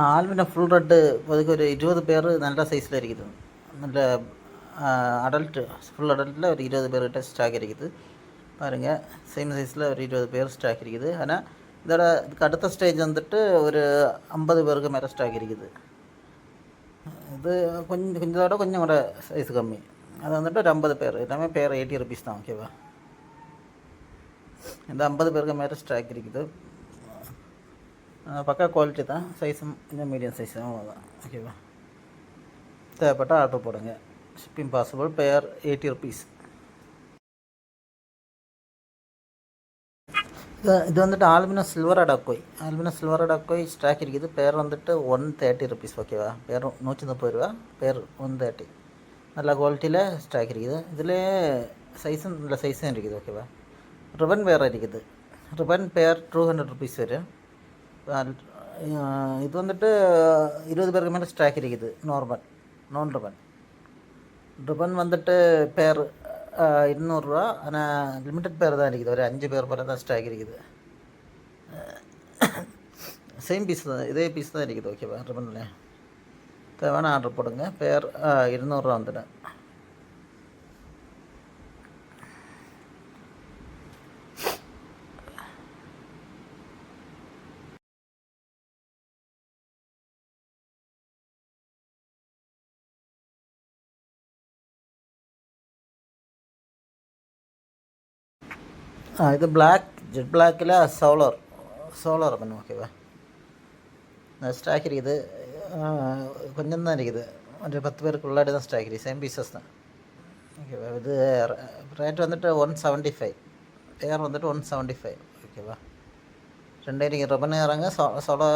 Alpino full red இப்போதைக்கு ஒரு 20 பேர் நல்ல சைஸில் இருக்குது. நல்ல அடல்ட்டு ஃபுல் அடல்ட்டில் ஒரு 20 பேர்கிட்ட ஸ்டாக் இருக்குது. பாருங்கள், சேம் சைஸில் ஒரு 20 பேர் ஸ்டாக் இருக்குது. ஆனால் இதுக்கு அடுத்த ஸ்டேஜ் வந்துட்டு ஒரு 50 பேருக்கு மேலே ஸ்டாக் இருக்குது. இது கொஞ்சத்தோட கொஞ்சம் கூட சைஸ் கம்மி. அது வந்துட்டு ஒரு 50 பேர், எல்லாமே பேர் 80 ருபீஸ் தான். ஓகேவா? இந்த 50 பேருக்கு மேலே ஸ்டாக் இருக்குது. பக்கா குவாலிட்டி தான். சைஸும் கொஞ்சம் மீடியம் சைஸ் தான், அவ்வளோதான். ஓகேவா? தேவைப்பட்டால் ஆர்டர் போடுங்க. Shipping possible. Per 80 rupees. இது வந்துட்டு ஆல்பினோ சில்வர் அடாக்கோய். ஆல்பினோ சில்வர் அடாக்கோய் ஸ்டாக் இருக்குது. பேர் வந்துட்டு 130 ருபீஸ். ஓகேவா? பேர் 130 ரூபா, பேர் 130. நல்ல குவாலிட்டியில் ஸ்டாக் இருக்குது. இதில் சைஸும் நல்ல சைஸும் இருக்குது. ஓகேவா? ரிபன் வேறு இருக்குது. ரிபன் பேர் 200 ருபீஸ் வரும். இது வந்துட்டு 20 பேருக்கு மேலே ஸ்டாக் இருக்குது. நான் ரிபன் வந்துட்டு பேர் 200 ரூபா. ஆனால் லிமிட்டட் பேர் தான் இருக்குது. ஒரு 5 பேர் போல தான் ஸ்டாக் இருக்குது. சேம் பீஸ் தான், இதே பீஸ் தான் இருக்குது. ஓகேவா? ரிபனில் தேவையான ஆர்டர் போடுங்க. பேர் 200 ரூபா வந்துடும். இது ஜெட் பிளாக்கில் சோலார் பண்ணும். ஓகேவா? ஸ்டாக் இருக்குது. கொஞ்சம் தான் இருக்குது. ஒரு 10 பேருக்கு உள்ளாடி தான் ஸ்டாக் இருக்குது. சேம் பீசஸ் தான். ஓகேவா? இது ரேட் வந்துட்டு 175. பேர் வந்துட்டு 175. ஓகேவா? ரெண்டே இருக்குது. ரிபனே இறங்க சொலை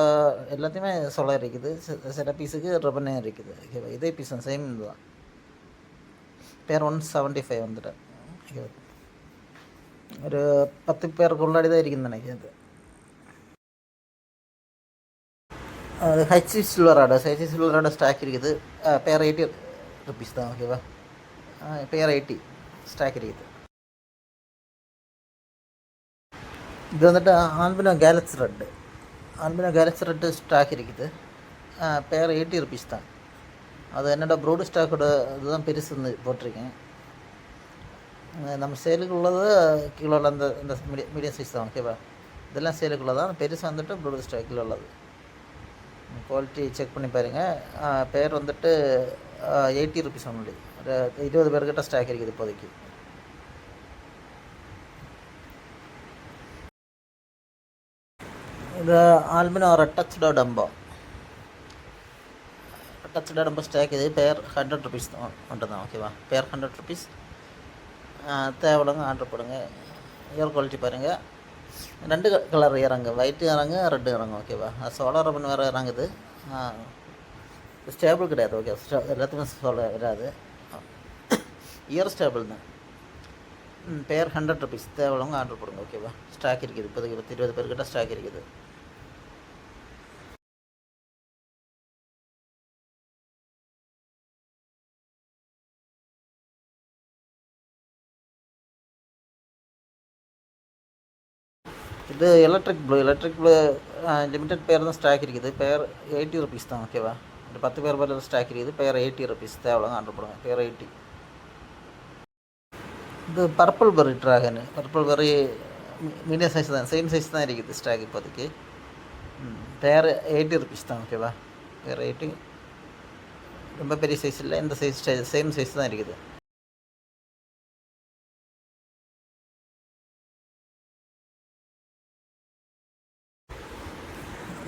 எல்லாத்தையுமே சொலை இருக்குது. சில பீஸுக்கு ரிபனே இருக்குது. ஓகேவா? இதே பீஸ் தான், சேம் இது தான். பேர் 175 வந்துட்டு. ஓகேவா? ഒരു 10 പേർക്ക് ഉള്ളാടി ഇതായിരിക്കും നിനക്കത്. அது ஹெச்சி சில்வரோட ஸ்டாக் இருக்குது. பேர் 80 ருபீஸ் தான். ஓகேவா? பேர் 80 ஸ்டாக் இருக்குது. இது வந்துட்டு ஆல்பினோ கேலக்ஸி ரெட்டு ஸ்டாக் இருக்குது. பேர் 80 ருபீஸ் தான். அது என்னோடய ப்ரோடு ஸ்டாக்கோட இதுதான் பெருசுன்னு போட்டிருக்கேன். நம்ம சேலுக்குள்ளது கிலோவில் அந்த மீடியம் சைஸ் தான். ஓகேவா? இதெல்லாம் சேலுக்குள்ளே தான். பெருசு வந்துட்டு ப்ளூ ஸ்டாக் கிலோ உள்ளது. குவாலிட்டி செக் பண்ணி பாருங்கள். பேர் வந்துட்டு 80 ருபீஸ் ஒன்லி. ஒரு 20 பேர்கிட்ட ஸ்டாக் இருக்குது இப்போதைக்கு. இது ஆல்பினோ டச்சடோ டம்போ ஸ்டாக். இது பேர் 100 ருபீஸ் தான் மட்டும் தான். ஓகேவா? பேர் 100 ருபீஸ். தேவைப்படுங்க ஆர்டர் போடுங்க. ஏர் குவாலிட்டி பாருங்கள். 2 கலர் இறங்க, ஒயிட்டு இறங்க, ரெட்டு இறங்க. ஓகேவா? சோலார் ரிபன் வேறு இறங்குது. ஸ்டேபிள் கிடையாது. ஓகே, எல்லாத்துக்குமே சோலார் வராது. இயர் ஸ்டேபிள் தான். பேர் 100 ருபீஸ். தேவைப்படுங்க ஆர்டர் போடுங்க. ஓகேவா? ஸ்டாக் இருக்குது. இப்போதைக்கு 20 பேர்கிட்ட ஸ்டாக் இருக்குது. இது எலக்ட்ரிக் ப்ளூ லிமிட்டட் பேர் தான் ஸ்டாக் இருக்குது. பேர் 80 ருபீஸ் தான். ஓகேவா? ஒரு 10 பேர் பேர் ஸ்டாக் இருக்குது. பேர் 80 ருபீஸ். தேவைங்க ஆர்டர் போடுங்க. பேர் 80. இது purple berry dragon. Purple berry medium size தான், சேம் சைஸ் தான் இருக்குது ஸ்டாக் இப்போதைக்கு. பேர் 80 ருபீஸ் தான். ஓகேவா? பேர் 80. ரொம்ப பெரிய சைஸ் இல்லை, இந்த சைஸ் சேம் சைஸ் தான் இருக்குது.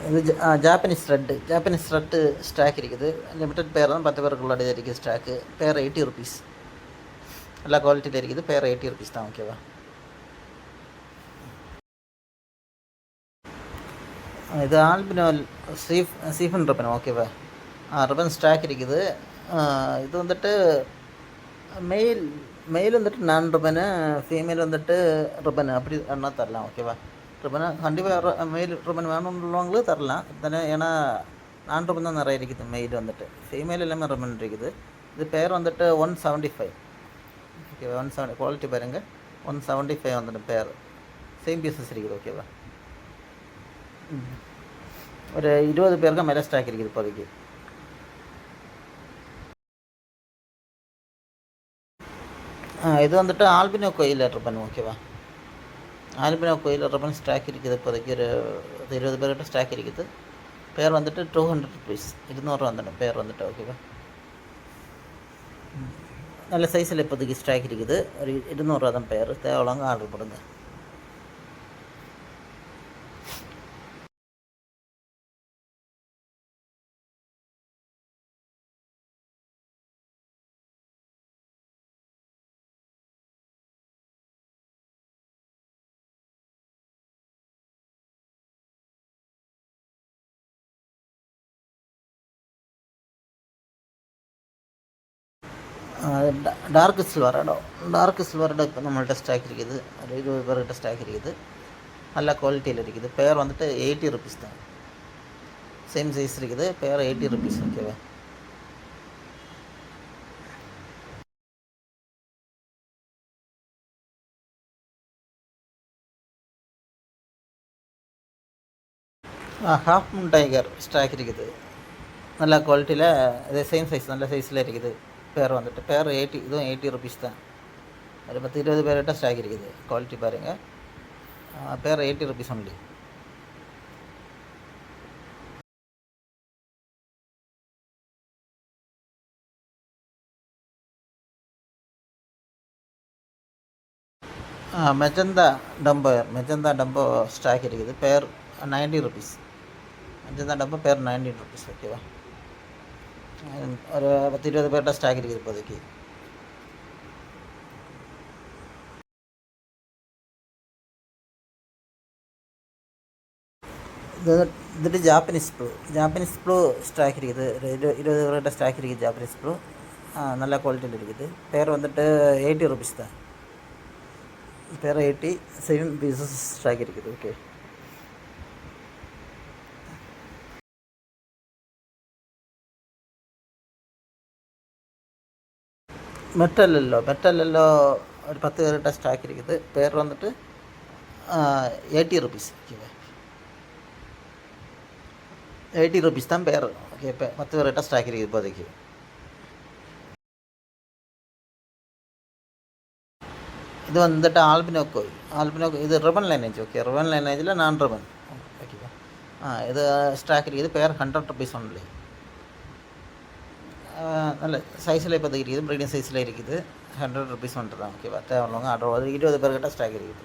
இது ஜாப்பனீஸ் ரெட்டு ஸ்டாக் இருக்குது. லிமிட்டட் பேர் தான். 10 பேருக்கு உள்ளாடி இருக்குது ஸ்டாக்கு. பேர் 80 ருபீஸ். எல்லா குவாலிட்டியில் இருக்குது. பேர் 80 ருபீஸ் தான். ஓகேவா? இது ஆல்பினோ சீஃபன் ரிபன். ஓகேவா? ரிபன் ஸ்டாக் இருக்குது. இது வந்துட்டு மெயில் வந்துட்டு நான் ரிபனு, ஃபீமேல் வந்துட்டு ரிபன் அப்படி என்ன தரலாம். ஓகேவா? ரிபனை கண்டிப்பாக மெயில் ரிபன் வேணும்னு தரலாம் தானே. ஏன்னா நான் ரிபன் தான் நிறைய இருக்குது. மெயில் வந்துட்டு ஃபீமேல் எல்லாமே ரிபன் இருக்குது. இது பேர் வந்துட்டு 175. ஓகேவா? 170. குவாலிட்டி பாருங்கள். 175 வந்துட்டு பேர். சேம் பீசஸ் இருக்குது. ஓகேவா? ஒரு 20 பேருக்கு மேலே ஸ்டாக் இருக்குது இப்போதைக்கு. இது வந்துட்டு ஆல்பினோ கோயில் ஆர்டர் பண்ணு, ஓகேவா? ஆல்பினோ கோயில் ஆர்டர் பண்ணி ஸ்டாக் இருக்குது இப்போதைக்கு. ஒரு 20 பேர்கிட்ட ஸ்டாக் இருக்குது. பேர் வந்துட்டு 200 ருபீஸ், 200 வந்துடும் பேர் வந்துட்டு, ஓகேவா? நல்ல சைஸில் இப்போதைக்கு ஸ்டாக் இருக்குது. ஒரு 200 தான் பேர். தேவையில்லாங்க ஆர்டர் போடுங்க. டார்க் சில்வரோட இப்போ நம்மள்ட்ட ஸ்டாக் இருக்குது. ஒரு 20 பேர்கிட்ட ஸ்டாக் இருக்குது. நல்ல குவாலிட்டியில் இருக்குது. பேர் வந்துட்டு 80 ருபீஸ் தான். சேம் சைஸ் இருக்குது. பேர் 80 ருபீஸ், ஓகேவா? ஹாஃப் மூன் டைகர் ஸ்டாக் இருக்குது. நல்ல குவாலிட்டியில், இதே சேம் சைஸ், நல்ல சைஸில் இருக்குது. பேர் வந்துட்டு பேர் 80, இதுவும் 80 ருபீஸ் தான். ஒரு 10-20 பேர்கிட்ட ஸ்டாக் இருக்குது. குவாலிட்டி பாருங்கள். Pair 80 rupees only. Magenta dumbo stock இருக்குது. Pair 90 rupees. மெஜந்தா டம்போ பேர் 90 ருபீஸ், ஓகேவா? ஒரு 10-20 பேர்கிட்ட ஸ்டாக் இருக்குது இப்போதைக்கு. இது வந்துட்டு ஜாப்பனீஸ் ப்ளூ ஸ்டாக் இருக்குது. 20 பேர்கிட்ட ஸ்டாக் இருக்குது ஜாப்பனீஸ் ப்ளூ. நல்ல குவாலிட்டியில் இருக்குது. பேர் வந்துட்டு 80 ருபீஸ் தான். பேர் 80, 7 பீசஸ் ஸ்டாக் இருக்குது, ஓகே? மெட்டல் எல்லோ ஒரு 10 பேர்கிட்ட ஸ்டாக் இருக்குது. பேர் வந்துட்டு 80 ருபீஸ், ஓகேவா? 80 ருபீஸ் தான் பேர், ஓகே? இப்போ 10 பேர்கிட்ட ஸ்டாக் இருக்குது இப்போதைக்கு. இது வந்துட்டு ஆல்பினோக்கோ. இது ரிபன் லைனேஜ், ஓகே? ரிபன் லைனேஜில் நான் ரிபன், ஓகேவா? இது ஸ்டாக் இருக்குது. பேர் 100 ருபீஸ் ஒன்லி. நல்ல சைஸில் இப்போதைக்கு இருக்குது. ப்ரீடியம் சைஸில் இருக்குது. 100 ருபீஸ் வந்துட்டு தான், ஓகேவா? தேவையில்லவங்க ஆர்டர். 20 பேர்கிட்ட ஸ்டாக் இருக்குது.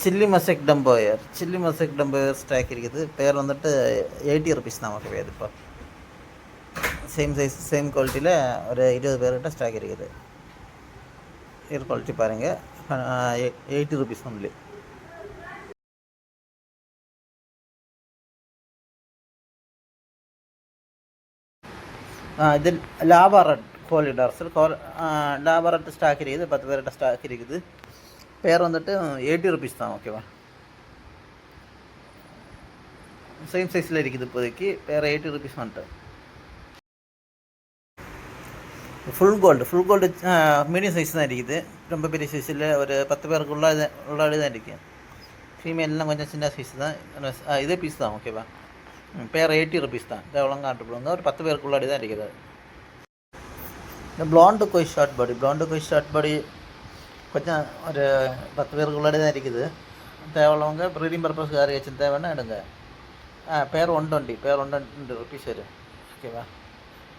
சில்லி மசெக் டம்போயர் ஸ்டாக் இருக்குது. பேர் வந்துட்டு 80 ருபீஸ் தான், ஓகேவா? இது இப்போ சேம் சைஸ், சேம் குவாலிட்டியில் ஒரு 20 பேர்கிட்ட ஸ்டாக் இருக்குது. ஏர் குவாலிட்டி பாருங்கள். 80 ருபீஸ் ஒன்லி. இது lava red lava red stock இருக்குது. 10 பேர்கிட்ட ஸ்டாக் இருக்குது. பேர் வந்துட்டு 80 ருபீஸ் தான், ஓகேவா? சேம் சைஸில் இருக்குது இப்போதைக்கு. பேர் 80 ருபீஸ் வந்துட்டு. ஃபுல் கோல்டு மீடியம் சைஸ் தான் இருக்குது. ரொம்ப பெரிய சைஸில் ஒரு 10 பேருக்கு உள்ளாடி தான் இருக்குது. ஃபீமேல்லாம் கொஞ்சம் சின்ன சைஸ் தான். இதே பீஸ் தான், ஓகேவா? பேர் 80 ருபீஸ் தான். எவ்வளோங்க ஆர்டர் பண்ணுவாங்க. ஒரு 10 பேருக்கு உள்ளாடி தான் இருக்குது. இந்த பிளாண்டு கோய் ஷார்ட் பாடி கொஞ்சம் ஒரு 10 பேருக்கு உள்ளாடி தான் இருக்குது. தேவையுள்ளவங்க ப்ரீடிங் பர்பஸ்க்கு யாரையாச்சும் தேவைன்னா எடுங்க. பேர் 120 ருபீஸ் வரும், ஓகேவா?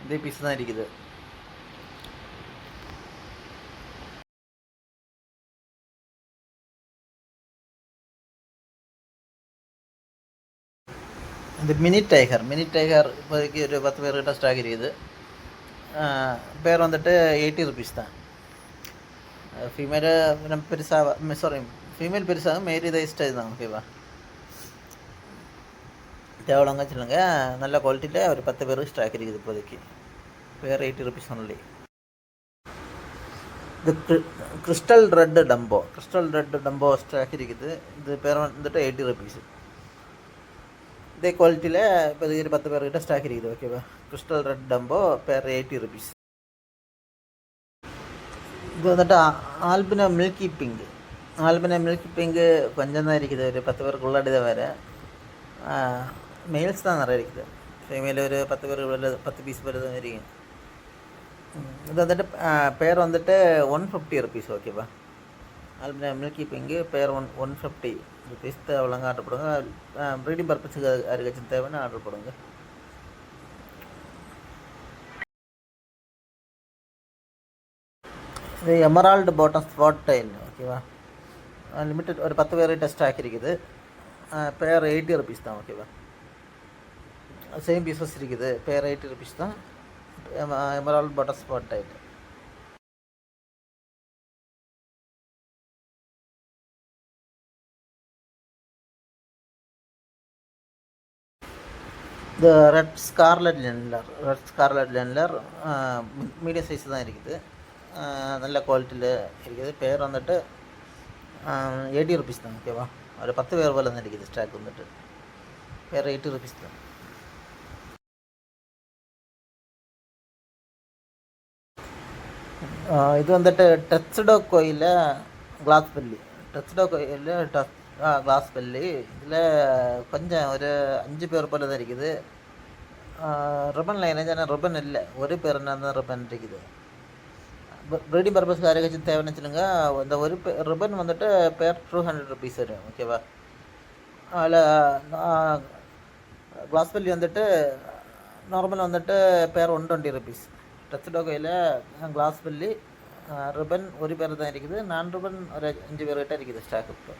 இதே பீஸ் தான் இருக்குது. இந்த மினி டைகர் இப்போதைக்கு ஒரு 10 பேர்கிட்ட ஸ்டாக் இருக்குது. பேர் வந்துட்டு 80 ருபீஸ் தான். ஃபீமேல் பெருசாக மேரி தைஸ்டேஜ் தான், ஓகேவா? தேவைங்க சொல்லுங்க. நல்ல குவாலிட்டியில் ஒரு 10 பேருக்கு ஸ்டாக் இருக்குது இப்போதைக்கு. பேர் 80 ருபீஸ் ஒன்லி. இது கிறிஸ்டல் ரெட் டம்போ ஸ்டாக் இருக்குது. இது பேர் வந்துட்டு 80 ருபீஸ். இதே குவாலிட்டியில் இப்போதைக்கு ஒரு 10 பேர்கிட்ட ஸ்டாக் இருக்குது, ஓகேவா? கிறிஸ்டல் ரெட் டம்போ பேர் 80 ருபீஸ். இது வந்துட்டு ஆல்பினோ மில்கி ஆல்பினா மில்க் பிங்கு கொஞ்சம் தான் இருக்குது, ஒரு 10 பேருக்குள்ளாடி தான் வேறு. மெயில்ஸ் தான் நிறைய இருக்குது, ஃபீமேல் ஒரு 10 பேர் உள்ள 10 பீஸ் பேர் தான் இருக்கும். இது வந்துட்டு பேர் வந்துட்டு 150 ருபீஸ். ஓகேவா? ஆல்பினா மில்கி பிங்கு பேர் 150 ருபீஸ் அவ்வளோங்க ஆர்டர் போடுங்க. ப்ரீடிங் பர்பஸுக்கு யாருக்காச்சும் தேவைன்னா ஆர்டர் போடுங்க. இது எமரால்டு பாட்டம் ஸ்பாட் டைல். ஓகேவா? லிமிட்டட் ஒரு 10 பேர் ஸ்டாக் இருக்குது. பேர் 80 ருபீஸ் தான். ஓகேவா? சேம் பீசஸ் இருக்குது, பேர் 80 ருபீஸ் தான். Emerald bottom spot tail. இந்த ரெட் ஸ்கார்லட் லென்லர் மீடியம் சைஸ் தான் இருக்குது, நல்ல குவாலிட்டியில் இருக்குது. பேர் வந்துட்டு 80 ருபீஸ் தான். ஓகேவா? ஒரு 10 பேர் போல் தான் இருக்குது ஸ்டாக் வந்துட்டு. பேர் 80 ருபீஸ் தான். இது வந்துட்டு டச்டோ கோயிலில் கிளாஸ் பெல்லி. கிளாஸ் பெல்லி இதில் கொஞ்சம் ஒரு 5 பேர் போல் தான் இருக்குது. ரிப்பன் லைனேஜ், ஆனால் ரிப்பன் இல்லை, ஒரு பேர் என்ன தான் ரிப்பன் இருக்குது. ப்ரீடிங் பர்பஸ்க்கு யாருக்காச்சும் தேவைன்னு வச்சுருங்க. இந்த ஒரு ரிப்பன் வந்துட்டு பேர் 200 ருபீஸ் வரும். ஓகேவா? அதில் கிளாஸ் பெல்லி வந்துட்டு நார்மல் வந்துட்டு பேர் 120 ருபீஸ். டச்டோ கையில் கிளாஸ் பெல்லி ரிப்பன் ஒரு பேர் தான் இருக்குது. நான் ரிப்பன் ஒரு 5 பேர்கிட்ட இருக்குது ஸ்டாக் இப்போ.